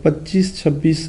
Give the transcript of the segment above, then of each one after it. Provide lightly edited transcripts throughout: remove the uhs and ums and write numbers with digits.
25, 26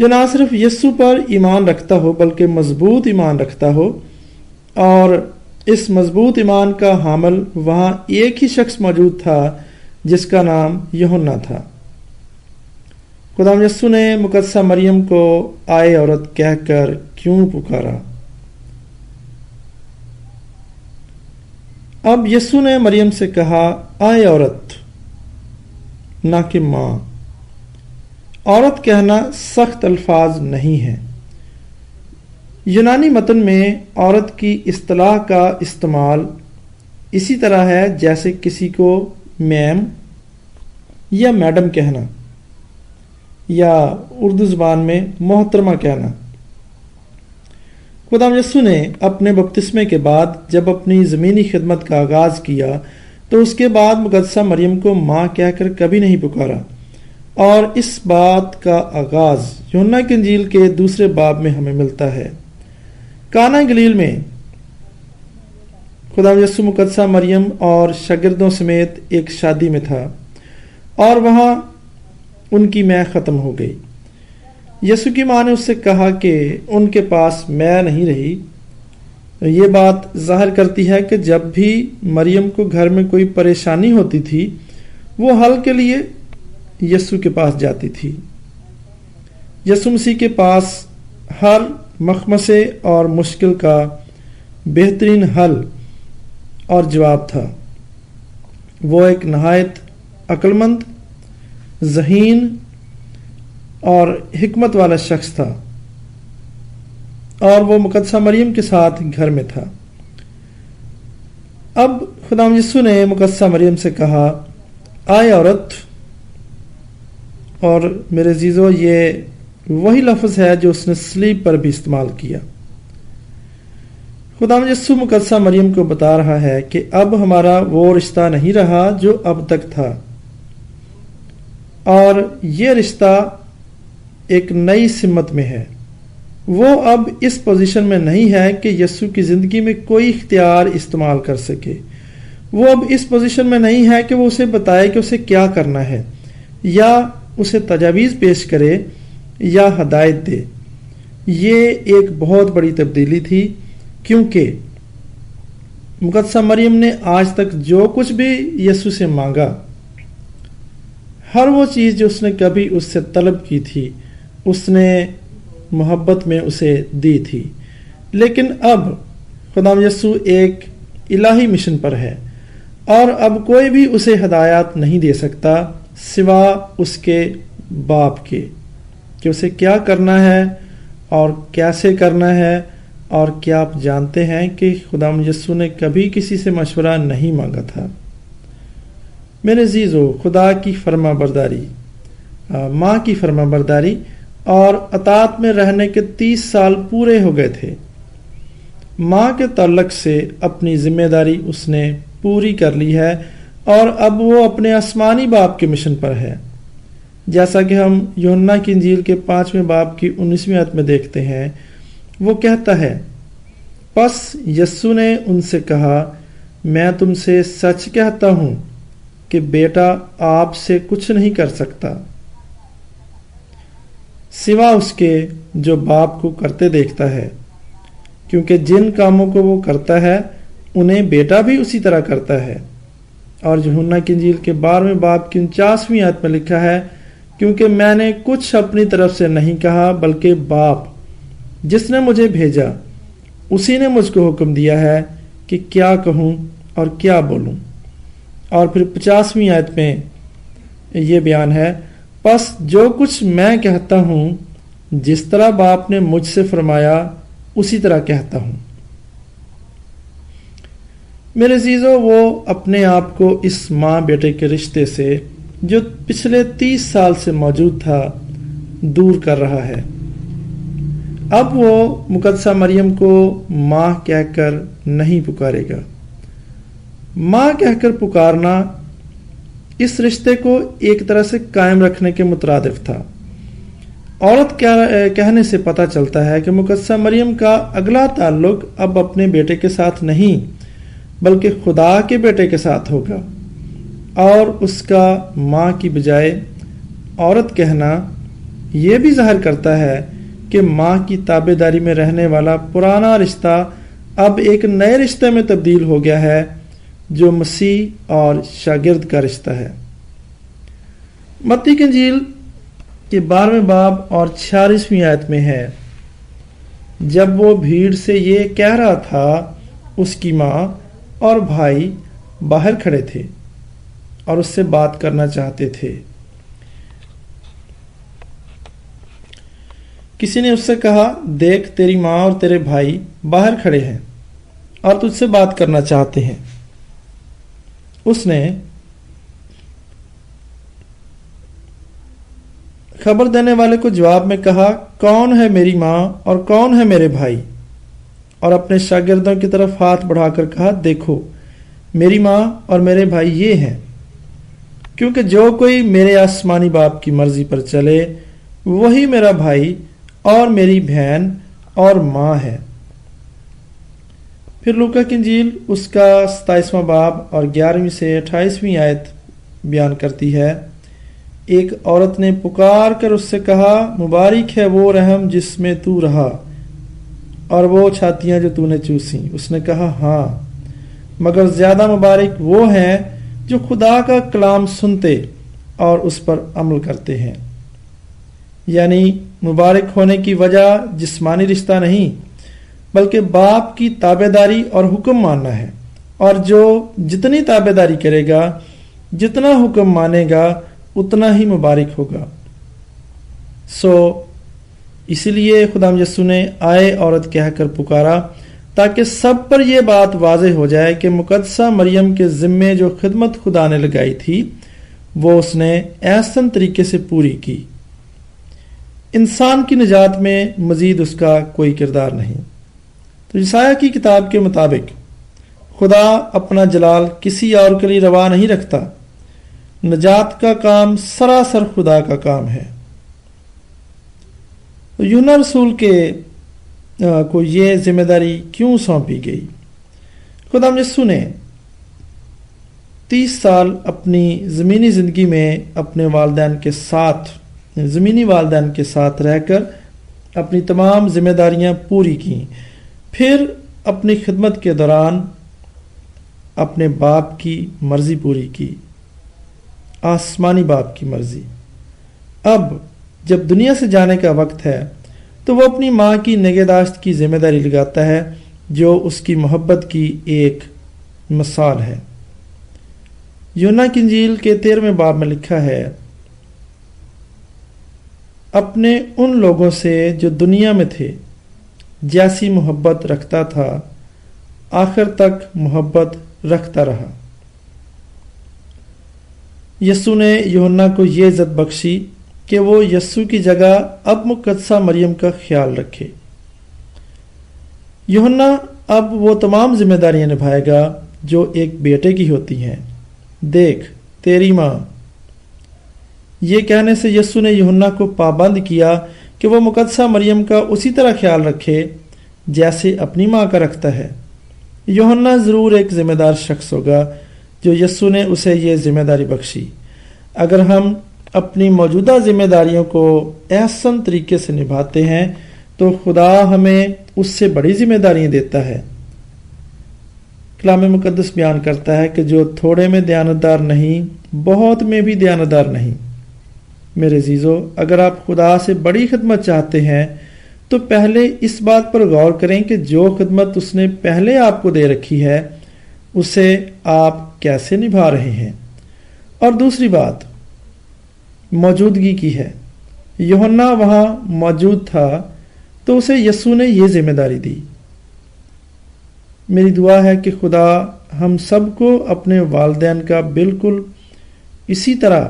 جو نہ صرف یسوع پر ایمان رکھتا ہو بلکہ مضبوط ایمان رکھتا ہو، اور اس مضبوط ایمان کا حامل وہاں ایک ہی شخص موجود تھا جس کا نام یوحنا تھا۔ خدا یسوع نے مقدسہ مریم کو آئے عورت کہہ کر کیوں پکارا؟ اب یسوع نے مریم سے کہا آئے عورت، نہ کہ ماں۔ عورت کہنا سخت الفاظ نہیں ہے۔ یونانی متن میں عورت کی اصطلاح کا استعمال اسی طرح ہے جیسے کسی کو میم یا میڈم کہنا، یا اردو زبان میں محترمہ کہنا۔ خدا یسوع نے اپنے بپتسمے کے بعد جب اپنی زمینی خدمت کا آغاز کیا تو اس کے بعد مقدسہ مریم کو ماں کہہ کر کبھی نہیں پکارا، اور اس بات کا آغاز یوحنا کی انجیل کے 2 باب میں ہمیں ملتا ہے۔ کانا گلیل میں خدا یسوع مقدسہ مریم اور شاگردوں سمیت ایک شادی میں تھا، اور وہاں ان کی مے ختم ہو گئی۔ یسوع کی ماں نے اس سے کہا کہ ان کے پاس مے نہیں رہی۔ یہ بات ظاہر کرتی ہے کہ جب بھی مریم کو گھر میں کوئی پریشانی ہوتی تھی وہ حل کے لیے یسوع کے پاس جاتی تھی۔ یسوع مسیح کے پاس ہر مخمصے اور مشکل کا بہترین حل اور جواب تھا۔ وہ ایک نہایت عقل مند، ذہین اور حکمت والا شخص تھا، اور وہ مقدسہ مریم کے ساتھ گھر میں تھا۔ اب خدا یسوع نے مقدسہ مریم سے کہا آئے عورت، اور میرے عزیزو یہ وہی لفظ ہے جو اس نے صلیب پر بھی استعمال کیا۔ خدا یسوع مقدسہ مریم کو بتا رہا ہے کہ اب ہمارا وہ رشتہ نہیں رہا جو اب تک تھا، اور یہ رشتہ ایک نئی سمت میں ہے۔ وہ اب اس پوزیشن میں نہیں ہے کہ یسوع کی زندگی میں کوئی اختیار استعمال کر سکے۔ وہ اب اس پوزیشن میں نہیں ہے کہ وہ اسے بتائے کہ اسے کیا کرنا ہے، یا اسے تجاویز پیش کرے یا ہدایت دے۔ یہ ایک بہت بڑی تبدیلی تھی، کیونکہ مقدسہ مریم نے آج تک جو کچھ بھی یسوع سے مانگا، ہر وہ چیز جو اس نے کبھی اس سے طلب کی تھی اس نے محبت میں اسے دی تھی۔ لیکن اب خدا یسوع ایک الہی مشن پر ہے، اور اب کوئی بھی اسے ہدایات نہیں دے سکتا سوا اس کے باپ کے، کہ اسے کیا کرنا ہے اور کیسے کرنا ہے۔ اور کیا آپ جانتے ہیں کہ خدا یسوع نے کبھی کسی سے مشورہ نہیں مانگا تھا؟ میرے عزیزو، خدا کی فرما برداری، ماں کی فرما برداری اور اطاعت میں رہنے کے 30 سال پورے ہو گئے تھے۔ ماں کے تعلق سے اپنی ذمہ داری اس نے پوری کر لی ہے، اور اب وہ اپنے آسمانی باپ کے مشن پر ہے، جیسا کہ ہم یوحنا کی انجیل کے 5 باب کی 19 آیت میں دیکھتے ہیں۔ وہ کہتا ہے، پس یسوع نے ان سے کہا، میں تم سے سچ کہتا ہوں کہ بیٹا آپ سے کچھ نہیں کر سکتا سوا اس کے جو باپ کو کرتے دیکھتا ہے، کیونکہ جن کاموں کو وہ کرتا ہے انہیں بیٹا بھی اسی طرح کرتا ہے۔ اور یوحنا کی انجیل کے 12 باب کی 49 آیت میں لکھا ہے، کیونکہ میں نے کچھ اپنی طرف سے نہیں کہا بلکہ باپ جس نے مجھے بھیجا اسی نے مجھ کو حکم دیا ہے کہ کیا کہوں اور کیا بولوں۔ اور پھر 50 آیت میں یہ بیان ہے، پس جو کچھ میں کہتا ہوں جس طرح باپ نے مجھ سے فرمایا اسی طرح کہتا ہوں۔ میرے عزیزو، وہ اپنے آپ کو اس ماں بیٹے کے رشتے سے جو پچھلے 30 سال سے موجود تھا دور کر رہا ہے۔ اب وہ مقدسہ مریم کو ماں کہہ کر نہیں پکارے گا۔ ماں کہہ کر پکارنا اس رشتے کو ایک طرح سے قائم رکھنے کے مترادف تھا۔ عورت کہنے سے پتہ چلتا ہے کہ مقدسہ مریم کا اگلا تعلق اب اپنے بیٹے کے ساتھ نہیں بلکہ خدا کے بیٹے کے ساتھ ہوگا، اور اس کا ماں کی بجائے عورت کہنا یہ بھی ظاہر کرتا ہے کہ ماں کی تابعداری میں رہنے والا پرانا رشتہ اب ایک نئے رشتے میں تبدیل ہو گیا ہے جو مسیح اور شاگرد کا رشتہ ہے۔ متی کی انجیل کے 12ویں باب اور 46ویں آیت میں ہے، جب وہ بھیڑ سے یہ کہہ رہا تھا اس کی ماں اور بھائی باہر کھڑے تھے اور اس سے بات کرنا چاہتے تھے۔ کسی نے اس سے کہا، دیکھ تیری ماں اور تیرے بھائی باہر کھڑے ہیں اور تجھ سے بات کرنا چاہتے ہیں۔ اس نے خبر دینے والے کو جواب میں کہا، کون ہے میری ماں اور کون ہے میرے بھائی؟ اور اپنے شاگردوں کی طرف ہاتھ بڑھا کر کہا، دیکھو میری ماں اور میرے بھائی یہ ہیں، کیونکہ جو کوئی میرے آسمانی باپ کی مرضی پر چلے وہی میرا بھائی اور میری بہن اور ماں ہے۔ پھر لوکا کی انجیل اس کا 27واں باب اور 11ویں سے 28ویں آیت بیان کرتی ہے، ایک عورت نے پکار کر اس سے کہا، مبارک ہے وہ رحم جس میں تو رہا اور وہ چھاتیاں جو تو نے چوسیں۔ اس نے کہا، ہاں، مگر زیادہ مبارک وہ ہیں جو خدا کا کلام سنتے اور اس پر عمل کرتے ہیں۔ یعنی مبارک ہونے کی وجہ جسمانی رشتہ نہیں بلکہ باپ کی تابعداری اور حکم ماننا ہے، اور جو جتنی تابعداری کرے گا، جتنا حکم مانے گا، اتنا ہی مبارک ہوگا۔ اسی لیے خدا یسوع نے آئے عورت کہہ کر پکارا تاکہ سب پر یہ بات واضح ہو جائے کہ مقدسہ مریم کے ذمے جو خدمت خدا نے لگائی تھی وہ اس نے احسن طریقے سے پوری کی۔ انسان کی نجات میں مزید اس کا کوئی کردار نہیں۔ تو یسایہ کی کتاب کے مطابق خدا اپنا جلال کسی اور کے لیے روا نہیں رکھتا، نجات کا کام سراسر خدا کا کام ہے۔ یوحنا رسول کو یہ ذمہ داری کیوں سونپی گئی؟ خدا یسوع نے 30 سال اپنی زمینی زندگی میں اپنے زمینی والدین کے ساتھ رہ کر اپنی تمام ذمہ داریاں پوری کیں، پھر اپنی خدمت کے دوران اپنے باپ کی مرضی پوری کی، آسمانی باپ کی مرضی۔ اب جب دنیا سے جانے کا وقت ہے تو وہ اپنی ماں کی نگہداشت کی ذمہ داری لگاتا ہے جو اس کی محبت کی ایک مثال ہے۔ یوحنا کی انجیل کے 13ویں باب میں لکھا ہے، اپنے ان لوگوں سے جو دنیا میں تھے جیسی محبت رکھتا تھا آخر تک محبت رکھتا رہا۔ یسوع نے یوحنا کو یہ عزت بخشی کہ وہ یسوع کی جگہ اب مقدسہ مریم کا خیال رکھے۔ یوحنا اب وہ تمام ذمہ داریاں نبھائے گا جو ایک بیٹے کی ہوتی ہیں۔ دیکھ تیری ماں، یہ کہنے سے یسوع نے یوحنا کو پابند کیا کہ وہ مقدسہ مریم کا اسی طرح خیال رکھے جیسے اپنی ماں کا رکھتا ہے۔ یوحنا ضرور ایک ذمہ دار شخص ہوگا جو یسوع نے اسے یہ ذمہ داری بخشی۔ اگر ہم اپنی موجودہ ذمہ داریوں کو احسن طریقے سے نبھاتے ہیں تو خدا ہمیں اس سے بڑی ذمہ داریاں دیتا ہے۔ کلام مقدس بیان کرتا ہے کہ جو تھوڑے میں دیانتدار نہیں، بہت میں بھی دیانتدار نہیں۔ میرے عزیزو، اگر آپ خدا سے بڑی خدمت چاہتے ہیں تو پہلے اس بات پر غور کریں کہ جو خدمت اس نے پہلے آپ کو دے رکھی ہے اسے آپ کیسے نبھا رہے ہیں۔ اور دوسری بات موجودگی کی ہے۔ یوحنا وہاں موجود تھا تو اسے یسوع نے یہ ذمہ داری دی۔ میری دعا ہے کہ خدا ہم سب کو اپنے والدین کا بالکل اسی طرح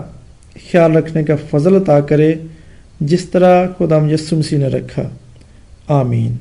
خیال رکھنے کا فضل عطا کرے جس طرح خدا یسوع مسیح نے رکھا۔ آمین۔